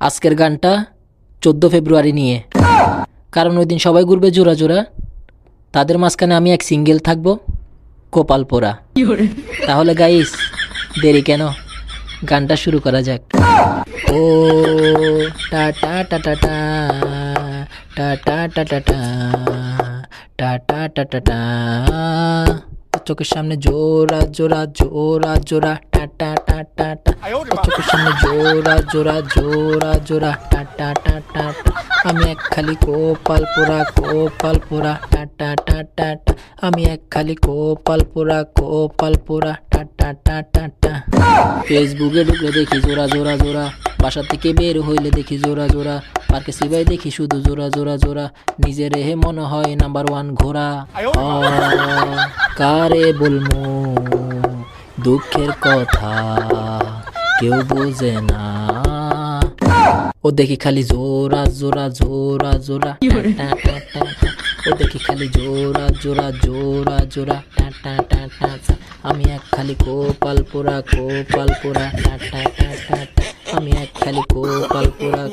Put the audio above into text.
আজকের গানটা 14 ফেব্রুয়ারি নিয়ে, কারণ ওই দিন সবাই ঘুরবে জোড়া জোড়া, তাদের মাঝখানে আমি এক সিঙ্গেল থাকবো, কপাল পোড়া। তাহলে গাইস দেরি কেন, গানটা শুরু করা যাক। ও টা টা টা টা টা টা টা টা টা টা টা টা টা টা টা, চোখের সামনে জোড়া জোড়া জোড়া জোড়া টা টা টা টা টা, চোখের সামনে জোড়া জোড়া জোড়া জোড়া টা টা টা টা টা, আমি এক খালি কপাল পোড়া টা টা টা টা টা, আমি এক খালি কপাল পোড়া টা টা টা টা টা। ফেসবুকে ঢুকলে দেখি জোড়া জোড়া জোড়া, বাসা থেকে বের হইলে দেখি জোড়া জোড়া, পার্কে সিবাই দেখি শুধু জোড়া জোড়া জোড়া, নিজের হে মনে হয় নাম্বার 1 ঘোড়া। কারে বলমু দুঃখের কথা, কেউ বোঝে না, ও দেখি খালি জোড়া জোড়া জোড়া জোড়া টা টা টা টা, ও দেখি খালি জোড়া জোড়া জোড়া জোড়া টা টা টা টা টা, আমি এক খালি কপাল পোড়া টা টা টা টা টা, আমি এক খালি কপাল পোড়া